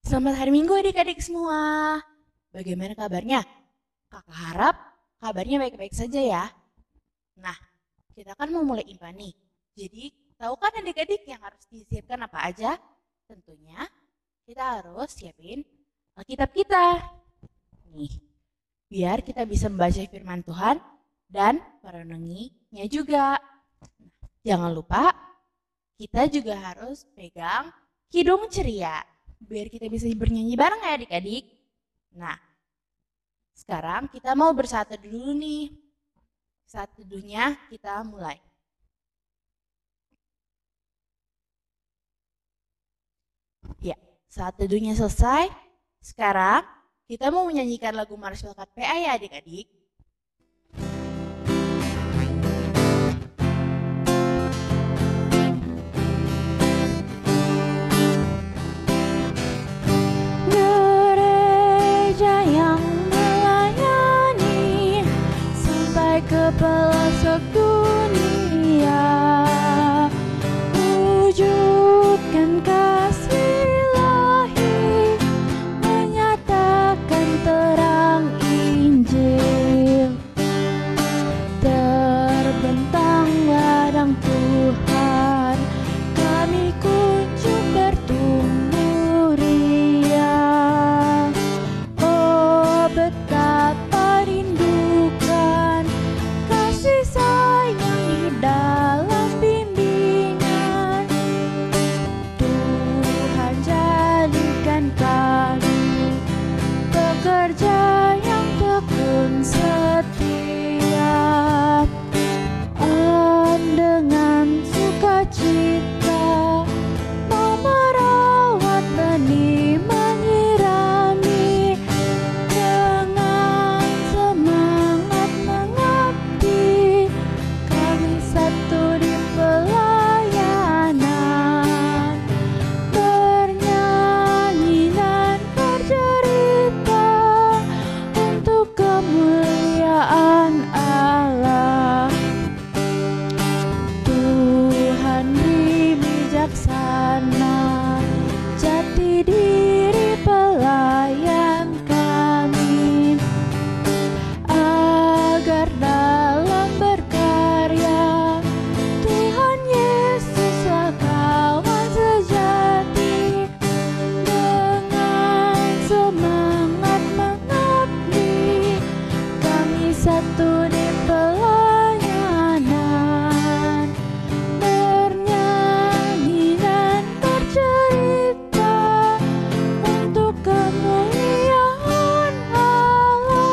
Selamat hari Minggu adik-adik semua. Bagaimana kabarnya? Kakak harap kabarnya baik-baik saja ya. Nah, kita kan mau mulai IPA nih. Jadi, tahu kan adik-adik yang harus disiapkan apa aja? Tentunya kita harus siapin Alkitab kita. Nih, biar kita bisa membaca firman Tuhan dan merenunginya juga. Jangan lupa, kita juga harus pegang kidung ceria biar kita bisa bernyanyi bareng ya adik-adik. Nah, sekarang kita mau bersatu dulu nih. Saat teduhnya kita mulai. Ya, saat teduhnya selesai, sekarang kita mau menyanyikan lagu Mars Melekat PA ya adik-adik. Ke pelosok dunia, wujudkan kasih ilahi, menyatakan terang Injil. Terbentang ladang Tuhan, kami kunjung bertumbuh riang. Oh, betapa rindukan kasih sayang di dalam bimbingan. Tuhan jadikan kami pekerja yang tekun setia, dengan sukacita mau merawat benih, menyirami, dengan semangat mengabdi. Kami satu di pelayanan, bernyanyi dan bercerita untuk kemuliaan Allah. Tuhan beri bijaksana, jati diri pelayan kami, agar dalam berkarya Tuhan Yesuslah kawan sejati. Dengan semangat mengabdi, kami satu di pelayanan, bernyanyi dan bercerita untuk kemuliaan Allah.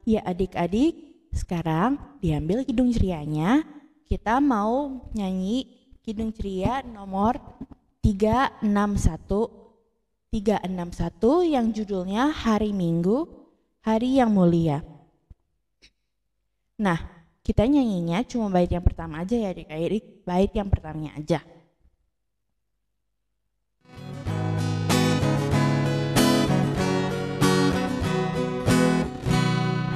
Ya adik-adik, sekarang diambil kidung cerianya. Kita mau nyanyi kidung ceria nomor 361 yang judulnya Hari Minggu, Hari yang Mulia. Nah, kita nyanyinya cuma bait yang pertama aja ya adik-adik, bait yang pertamanya aja.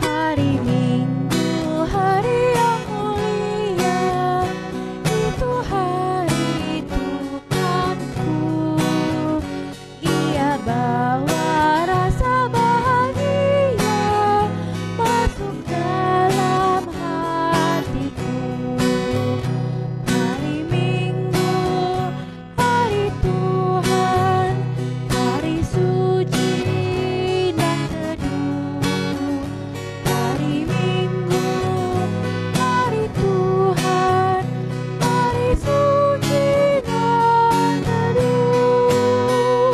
Hari Minggu, hari yang mulia, itu hari Tuhanku. Ia bawa rasa bahagia masuk dalam hatiku. Hari Minggu, hari Tuhan, hari suci dan teduh. Hari Minggu, hari Tuhan, hari suci dan teduh.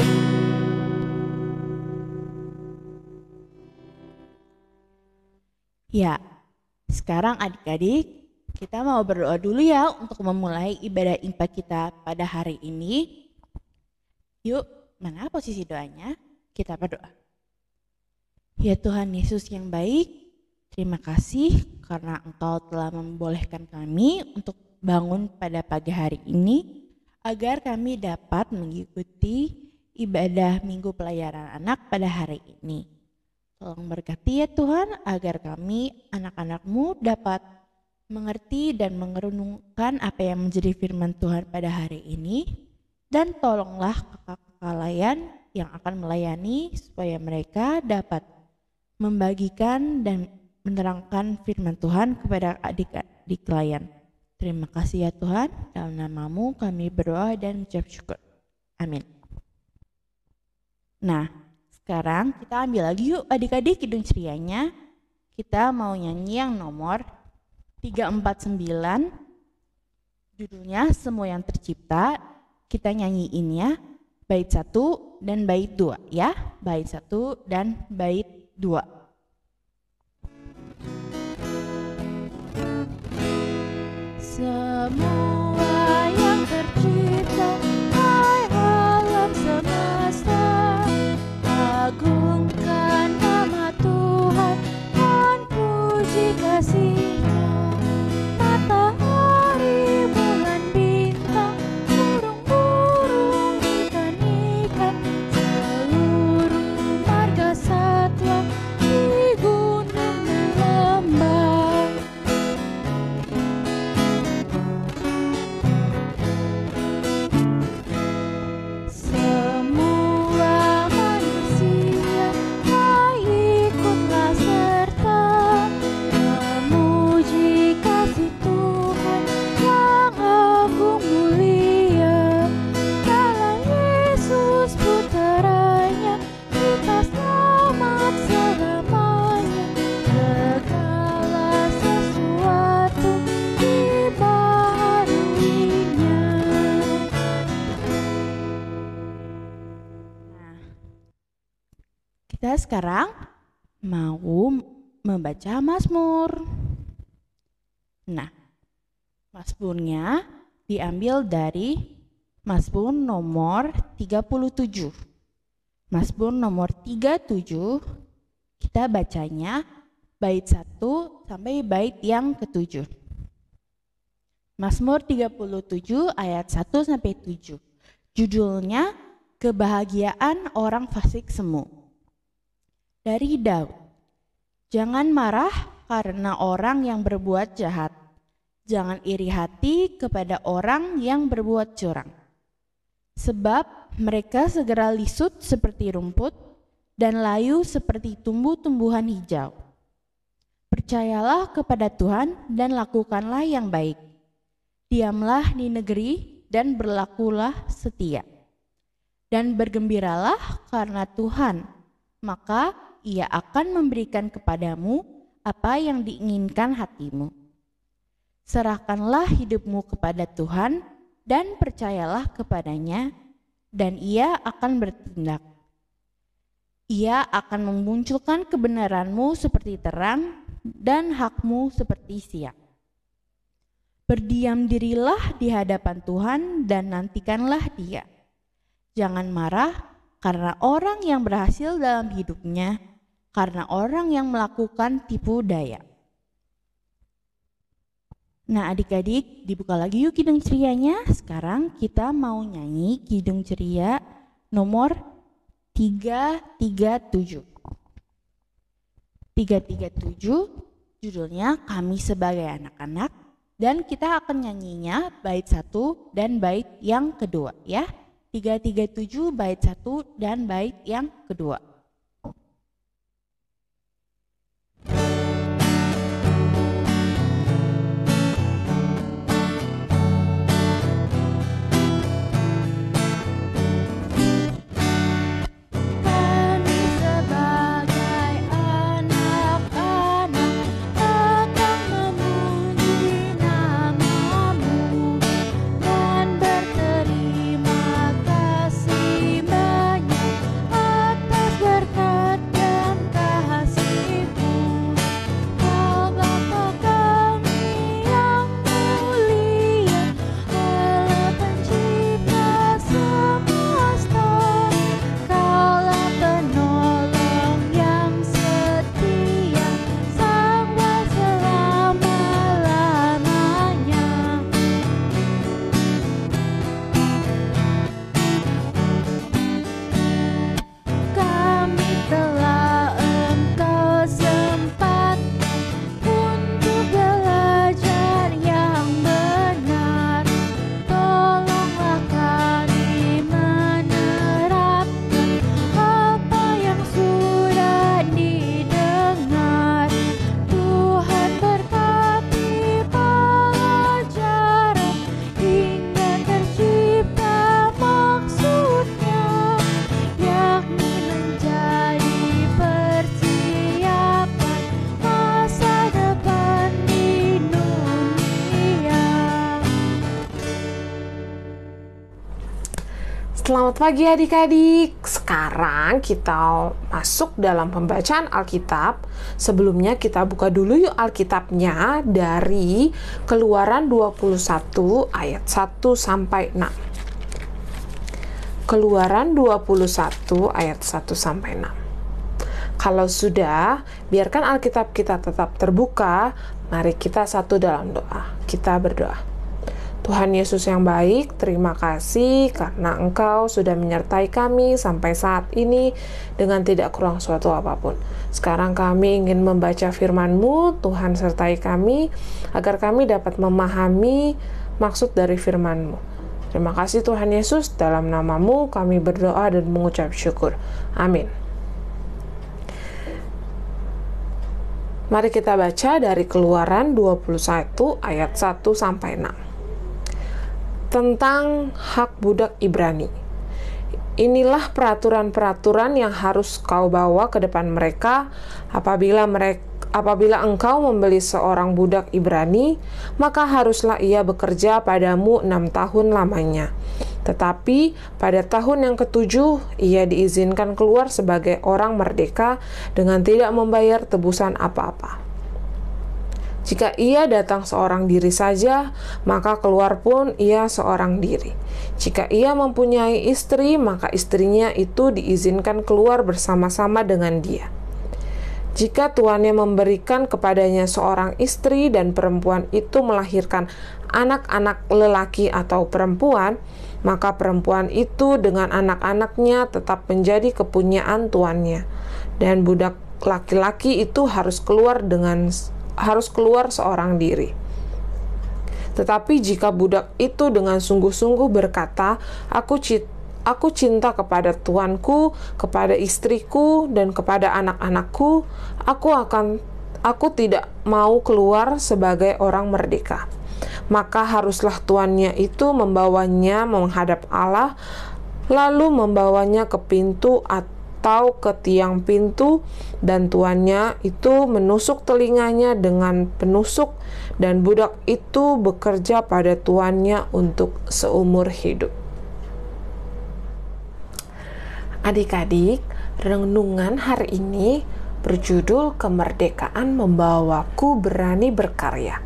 Ya, sekarang adik-adik kita mau berdoa dulu ya untuk memulai ibadah IPA kita pada hari ini. Yuk, mana posisi doanya? Kita berdoa. Ya Tuhan Yesus yang baik, terima kasih karena Engkau telah membolehkan kami untuk bangun pada pagi hari ini agar kami dapat mengikuti ibadah Minggu Pelayaran Anak pada hari ini. Tolong berkati ya Tuhan agar kami anak-anak-Mu dapat mengerti dan merenungkan apa yang menjadi firman Tuhan pada hari ini dan tolonglah kakak-kakak lain yang akan melayani supaya mereka dapat membagikan dan menerangkan firman Tuhan kepada adik-adik lain. Terima kasih ya Tuhan, dalam namamu kami berdoa dan mengucap syukur. Amin. Nah, sekarang kita ambil lagi yuk adik-adik kidung cerianya. Kita mau nyanyi yang nomor 349. Judulnya Semua yang Tercipta. Kita nyanyiin ya. Bait 1 dan bait 2 ya. Bait 1 dan bait 2. Semua yang tercipta, hai alam semesta, agungkan nama Tuhan dan puji kasih-Nya. Matahari, bulan, bintang, burung-burung, ikan-ikan, seluruh marga satwa di gunung dan lembah. Semua manusia, hai ikutlah serta memuji kasih Tuhan yang agung mulia. Dalam Yesus putranya kita selamat selamanya. Segala sesuatu dibaharuinya. Nah, kita sekarang mau membaca Mazmur. Nah, Mazmurnya diambil dari Mazmur nomor 37. Mazmur nomor 37 kita bacanya bait 1 sampai bait yang ke-7. Mazmur 37 ayat 1 sampai 7. Judulnya Kebahagiaan Orang Fasik Semu. Dari Daud. Jangan marah karena orang yang berbuat jahat. Jangan iri hati kepada orang yang berbuat curang. Sebab mereka segera lisut seperti rumput dan layu seperti tumbuh-tumbuhan hijau. Percayalah kepada Tuhan dan lakukanlah yang baik. Diamlah di negeri dan berlakulah setia. Dan bergembiralah karena Tuhan, maka Ia akan memberikan kepadamu apa yang diinginkan hatimu. Serahkanlah hidupmu kepada Tuhan dan percayalah kepadanya, dan Ia akan bertindak. Ia akan memunculkan kebenaranmu seperti terang dan hakmu seperti siang. Berdiam dirilah di hadapan Tuhan dan nantikanlah Dia. Jangan marah karena orang yang berhasil dalam hidupnya, karena orang yang melakukan tipu daya. Nah adik-adik, dibuka lagi yuk kidung cerianya. Sekarang kita mau nyanyi kidung ceria nomor 337. 337 judulnya Kami Sebagai Anak-anak, dan kita akan nyanyinya bait 1 dan bait yang kedua ya. 337 bait 1 dan bait yang kedua. Kami sebagai anak-anak akan memuji nama-Mu dan berterima kasih banyak atas Selamat pagi adik-adik. Sekarang kita masuk dalam pembacaan Alkitab. Sebelumnya kita buka dulu yuk Alkitabnya dari Keluaran 21 ayat 1 sampai 6. Keluaran 21 ayat 1 sampai 6. Kalau sudah, biarkan Alkitab kita tetap terbuka. Mari kita satu dalam doa. Kita berdoa. Tuhan Yesus yang baik, terima kasih karena Engkau sudah menyertai kami sampai saat ini dengan tidak kurang suatu apapun. Sekarang kami ingin membaca firman-Mu, Tuhan sertai kami, agar kami dapat memahami maksud dari firman-Mu. Terima kasih Tuhan Yesus, dalam nama-Mu kami berdoa dan mengucap syukur. Amin. Mari kita baca dari Keluaran 21 ayat 1 sampai 6. Tentang hak budak Ibrani. Inilah peraturan-peraturan yang harus kau bawa ke depan mereka apabila engkau membeli seorang budak Ibrani, maka haruslah ia bekerja padamu 6 tahun lamanya. Tetapi pada tahun yang ke-7 ia diizinkan keluar sebagai orang merdeka dengan tidak membayar tebusan apa-apa. Jika ia datang seorang diri saja, maka keluar pun ia seorang diri. Jika ia mempunyai istri, maka istrinya itu diizinkan keluar bersama-sama dengan dia. Jika tuannya memberikan kepadanya seorang istri dan perempuan itu melahirkan anak-anak lelaki atau perempuan, maka perempuan itu dengan anak-anaknya tetap menjadi kepunyaan tuannya. Dan budak laki-laki itu harus keluar seorang diri. Tetapi jika budak itu dengan sungguh-sungguh berkata, Aku cinta kepada tuanku, kepada istriku, dan kepada anak-anakku, aku tidak mau keluar sebagai orang merdeka. Maka haruslah tuannya itu membawanya menghadap Allah, lalu membawanya ke pintu atau ke tiang pintu, dan tuannya itu menusuk telinganya dengan penusuk, dan budak itu bekerja pada tuannya untuk seumur hidup. Adik-adik, renungan hari ini berjudul Kemerdekaan Membawaku Berani Berkarya.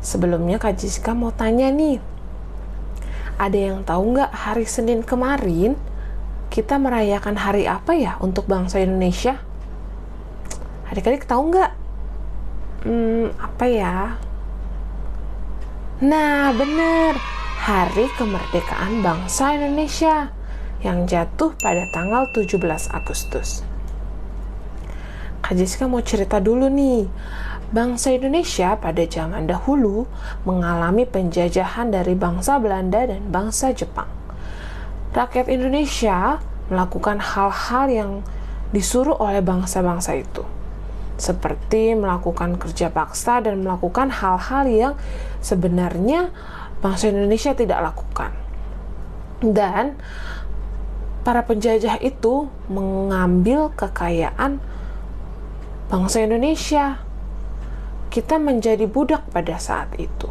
Sebelumnya Kak Jessica mau tanya nih, ada yang tahu nggak hari Senin kemarin kita merayakan hari apa ya untuk bangsa Indonesia? Adik-adik tahu nggak? Apa ya? Nah, benar. Hari Kemerdekaan Bangsa Indonesia yang jatuh pada tanggal 17 Agustus. Kak Jessica mau cerita dulu nih. Bangsa Indonesia pada zaman dahulu mengalami penjajahan dari bangsa Belanda dan bangsa Jepang. Rakyat Indonesia melakukan hal-hal yang disuruh oleh bangsa-bangsa itu, seperti melakukan kerja paksa dan melakukan hal-hal yang sebenarnya bangsa Indonesia tidak lakukan. Dan para penjajah itu mengambil kekayaan bangsa Indonesia. Kita menjadi budak pada saat itu.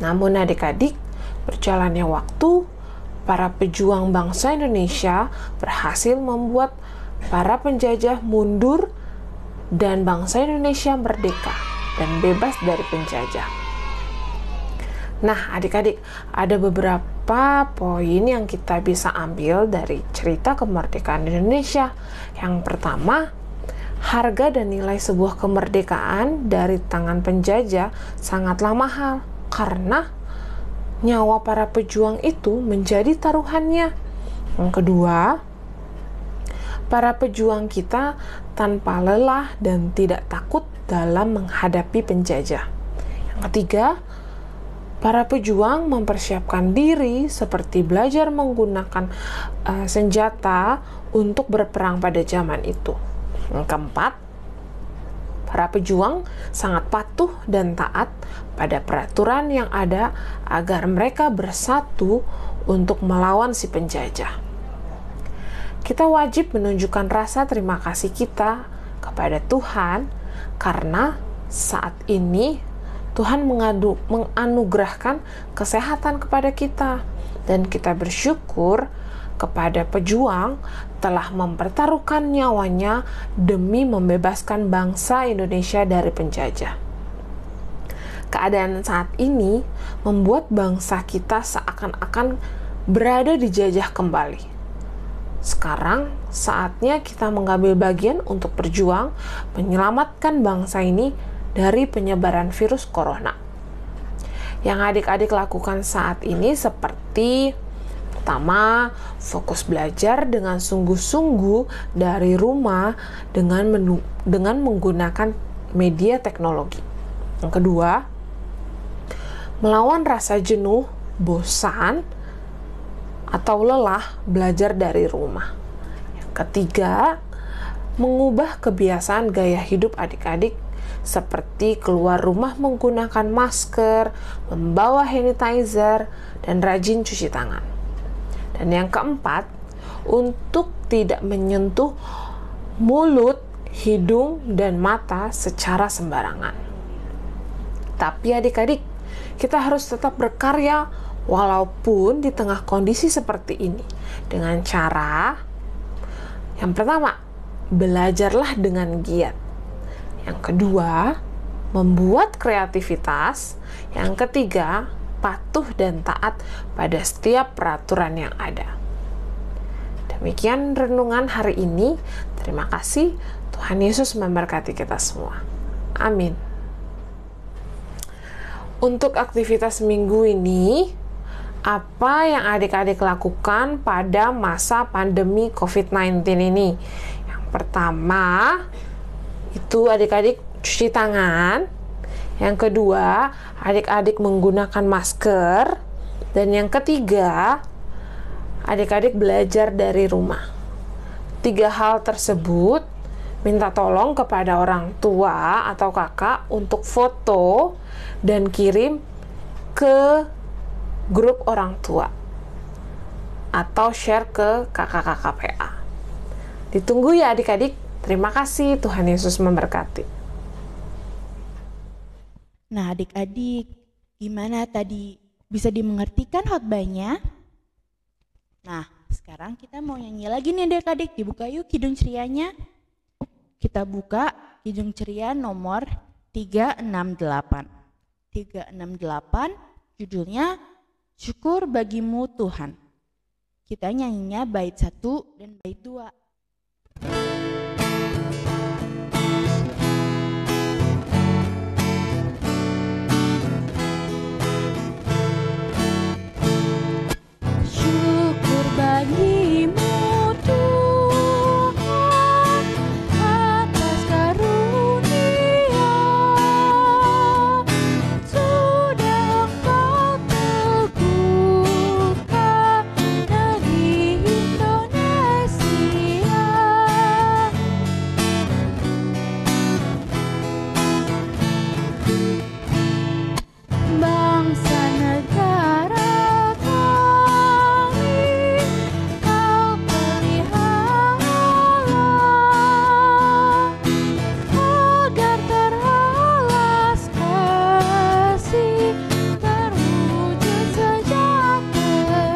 Namun adik-adik, berjalannya waktu, para pejuang bangsa Indonesia berhasil membuat para penjajah mundur dan bangsa Indonesia merdeka dan bebas dari penjajah. Nah, adik-adik, ada beberapa poin yang kita bisa ambil dari cerita kemerdekaan Indonesia. Yang pertama, harga dan nilai sebuah kemerdekaan dari tangan penjajah sangatlah mahal karena nyawa para pejuang itu menjadi taruhannya. Yang kedua, para pejuang kita tanpa lelah dan tidak takut dalam menghadapi penjajah. Yang ketiga, para pejuang mempersiapkan diri seperti belajar menggunakan senjata untuk berperang pada zaman itu. Yang keempat, para pejuang sangat patuh dan taat pada peraturan yang ada agar mereka bersatu untuk melawan si penjajah. Kita wajib menunjukkan rasa terima kasih kita kepada Tuhan karena saat ini Tuhan menganugerahkan kesehatan kepada kita. dan kita bersyukur kepada pejuang telah mempertaruhkan nyawanya demi membebaskan bangsa Indonesia dari penjajah. Keadaan saat ini membuat bangsa kita seakan-akan berada dijajah kembali. Sekarang saatnya kita mengambil bagian untuk berjuang menyelamatkan bangsa ini dari penyebaran virus corona. Yang adik-adik lakukan saat ini seperti: pertama, fokus belajar dengan sungguh-sungguh dari rumah dengan menggunakan media teknologi. Yang kedua, melawan rasa jenuh, bosan, atau lelah belajar dari rumah. Yang ketiga, mengubah kebiasaan gaya hidup adik-adik seperti keluar rumah menggunakan masker, membawa sanitizer, dan rajin cuci tangan. Dan yang keempat, untuk tidak menyentuh mulut, hidung, dan mata secara sembarangan. Tapi adik-adik, kita harus tetap berkarya walaupun di tengah kondisi seperti ini. Dengan cara, yang pertama, belajarlah dengan giat. Yang kedua, membuat kreativitas. Yang ketiga, patuh dan taat pada setiap peraturan yang ada. Demikian renungan hari ini. Terima kasih. Tuhan Yesus memberkati kita semua. Amin. Untuk aktivitas minggu ini, apa yang adik-adik lakukan pada masa pandemi COVID-19 ini? Yang pertama, itu adik-adik cuci tangan. Yang kedua, adik-adik menggunakan masker. Dan yang ketiga, adik-adik belajar dari rumah. 3 hal tersebut, minta tolong kepada orang tua atau kakak untuk foto dan kirim ke grup orang tua atau share ke kakak-kakak PA. Ditunggu ya adik-adik. Terima kasih, Tuhan Yesus memberkati. Nah, adik-adik, gimana tadi? Bisa dimengertikan khotbahnya? Nah, sekarang kita mau nyanyi lagi nih adik-adik. Dibuka yuk Kidung Cerianya. Kita buka Kidung Ceria nomor 368. 368 judulnya Syukur Bagimu Tuhan. Kita nyanyinya bait 1 dan bait 2. Syukur bagimu Tuhan atas karunia, sudah Engkau teguhkan negeri Indonesia. Bangsa negara kami Kau pelihara agar teralas kasih, terwujud sejahtera.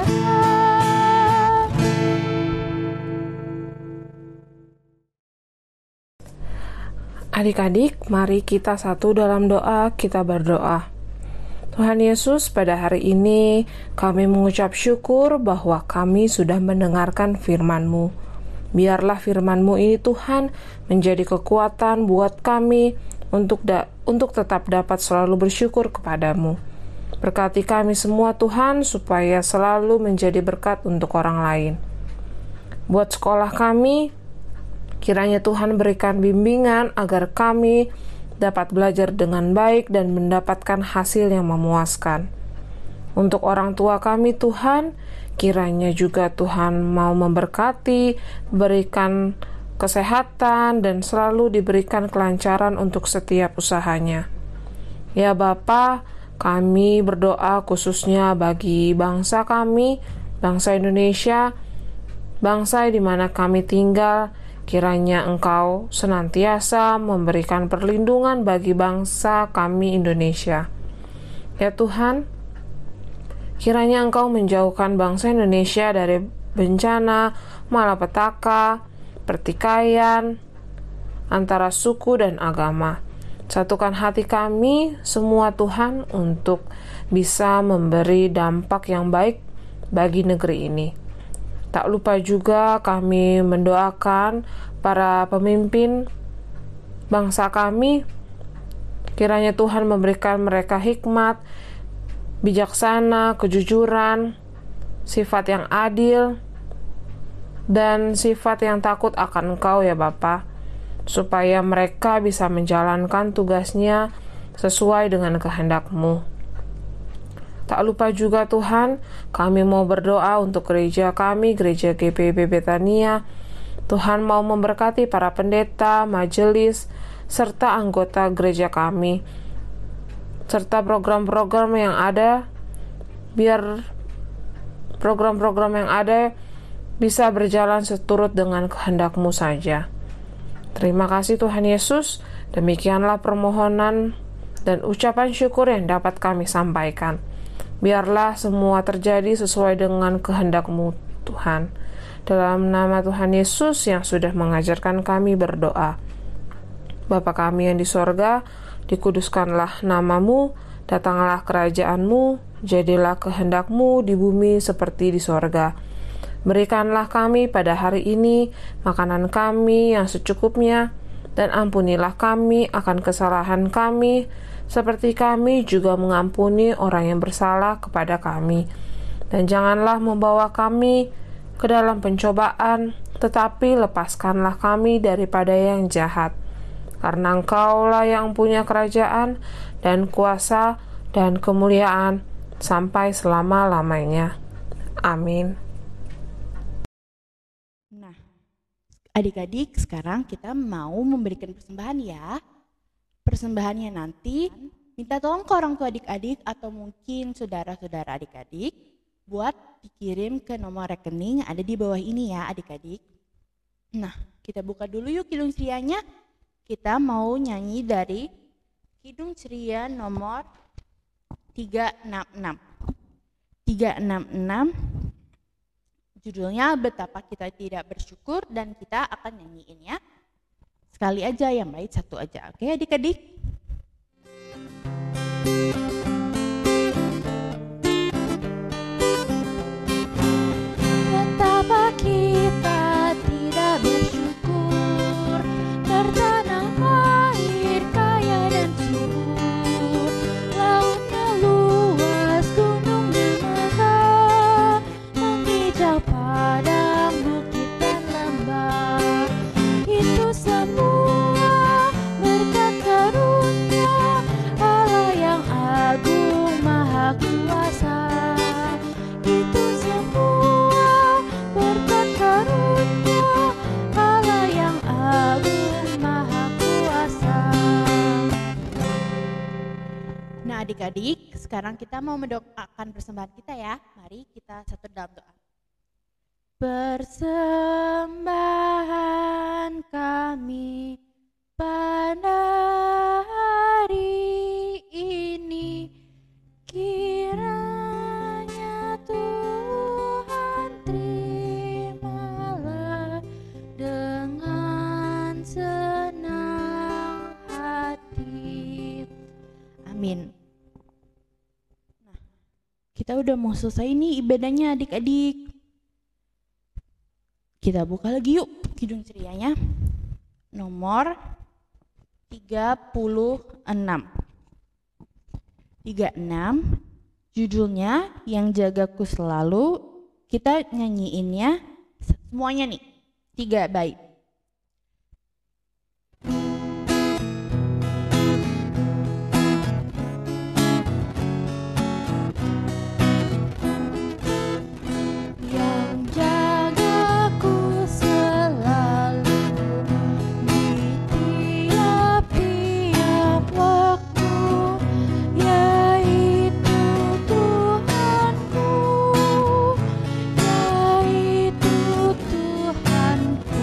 Adik-adik, mari kita satu dalam doa. Kita berdoa. Tuhan Yesus, pada hari ini kami mengucap syukur bahwa kami sudah mendengarkan firman-Mu. Biarlah firman-Mu ini Tuhan menjadi kekuatan buat kami untuk tetap dapat selalu bersyukur kepadamu. Berkati kami semua Tuhan supaya selalu menjadi berkat untuk orang lain. Buat sekolah kami, kiranya Tuhan berikan bimbingan agar kami dapat belajar dengan baik dan mendapatkan hasil yang memuaskan. Untuk orang tua kami Tuhan, kiranya juga Tuhan mau memberkati, berikan kesehatan dan selalu diberikan kelancaran untuk setiap usahanya. Ya Bapa, kami berdoa khususnya bagi bangsa kami, bangsa Indonesia, bangsa di mana kami tinggal. Kiranya Engkau senantiasa memberikan perlindungan bagi bangsa kami Indonesia. Ya Tuhan, Kiranya Engkau menjauhkan bangsa Indonesia dari bencana, malapetaka, pertikaian antara suku dan agama. Satukan hati kami semua Tuhan untuk bisa memberi dampak yang baik bagi negeri ini. Tak lupa juga kami mendoakan para pemimpin bangsa kami. Kiranya Tuhan memberikan mereka hikmat, bijaksana, kejujuran, sifat yang adil, dan sifat yang takut akan Engkau ya Bapa, supaya mereka bisa menjalankan tugasnya sesuai dengan kehendak-Mu. Tak lupa juga Tuhan, kami mau berdoa untuk gereja kami, gereja GPIB Betania. Tuhan mau memberkati para pendeta, majelis, serta anggota gereja kami, serta program-program yang ada, biar program-program yang ada bisa berjalan seturut dengan kehendak-Mu saja. Terima kasih Tuhan Yesus, demikianlah permohonan dan ucapan syukur yang dapat kami sampaikan. Biarlah semua terjadi sesuai dengan kehendak-Mu Tuhan. Dalam nama Tuhan Yesus yang sudah mengajarkan kami berdoa. Bapa kami yang di sorga, dikuduskanlah nama-Mu, datanglah kerajaan-Mu, jadilah kehendak-Mu di bumi seperti di sorga. Berikanlah kami pada hari ini makanan kami yang secukupnya, dan ampunilah kami akan kesalahan kami, seperti kami juga mengampuni orang yang bersalah kepada kami. Dan janganlah membawa kami ke dalam pencobaan, tetapi lepaskanlah kami daripada yang jahat. Karena Engkaulah yang punya kerajaan dan kuasa dan kemuliaan sampai selama-lamanya. Amin. Nah, adik-adik, sekarang kita mau memberikan persembahan ya. Persembahannya nanti minta tolong ke orang tua adik-adik atau mungkin saudara-saudara adik-adik buat dikirim ke nomor rekening yang ada di bawah ini ya adik-adik. Nah, kita buka dulu yuk Kidung Cerianya. Kita mau nyanyi dari Kidung Ceria nomor 366. 366 judulnya Betapa Kita Tidak Bersyukur, dan kita akan nyanyiin ya. Sekali aja, yang baik satu aja. Oke adik-adik? Betapa kita tidak bersyukur, bertanah air kaya dan subur, lautnya luas, gunungnya megah, menghijau padang, bukit dan lembah. Itu semua berkat karunia Allah yang agung maha kuasa. Itu semua berkat karunia Allah yang agung maha kuasa. Nah adik-adik, sekarang kita mau mendoakan persembahan kita ya. Mari kita satu dalam doa. Persembahan kami pada hari ini, kiranya Tuhan terimalah dengan senang hati. Amin. Nah, kita udah mau selesai nih ibadahnya adik-adik. Kita buka lagi yuk Kidung Cerianya nomor 36. 36 judulnya Yang Jagaku Selalu. Kita nyanyiinnya semuanya nih, 3 baik. Yang jagaku selalu di tiap-tiap waktu, yaitu Tuhanku, yaitu Tuhanku.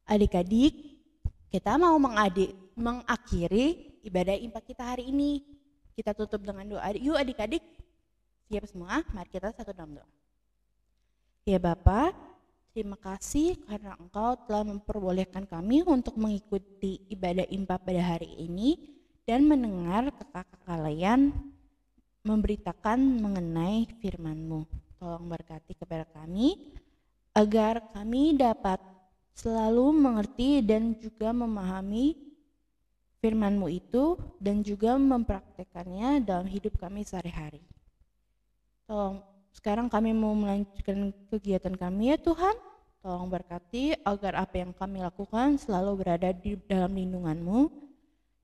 Adik-adik, kita mau mengakhiri ibadah IMPA kita hari ini. Kita tutup dengan doa. Yuk adik-adik, siap semua? Mari kita satu dalam doa. Ya Bapa, terima kasih karena Engkau telah memperbolehkan kami untuk mengikuti ibadah IMPA pada hari ini dan mendengar kakak-kakak kalian memberitakan mengenai firman-Mu. Tolong berkati kepada kami agar kami dapat selalu mengerti dan juga memahami firman-Mu itu dan juga mempraktekannya dalam hidup kami sehari-hari. Tolong, sekarang kami mau melanjutkan kegiatan kami ya Tuhan. Tolong berkati agar apa yang kami lakukan selalu berada di dalam lindungan-Mu.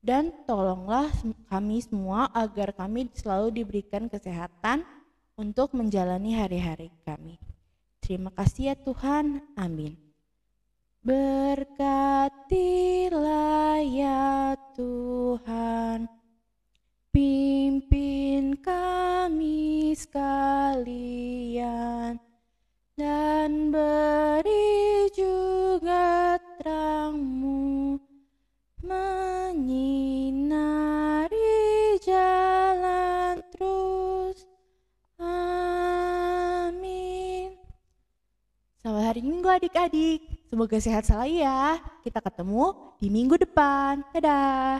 Dan tolonglah kami semua agar kami selalu diberikan kesehatan untuk menjalani hari-hari kami. Terima kasih ya Tuhan. Amin. Berkatilah ya Tuhan, pimpin kami sekalian, dan beri juga terang-Mu menyinari jalan terus. Amin. Selamat hari Minggu adik-adik. Semoga sehat selalu ya. Kita ketemu di minggu depan. Dadah.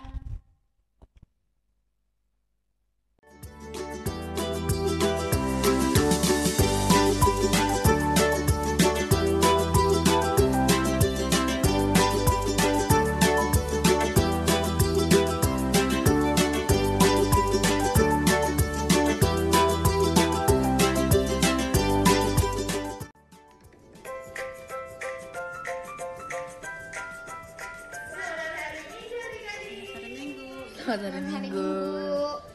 Selamat hari Minggu.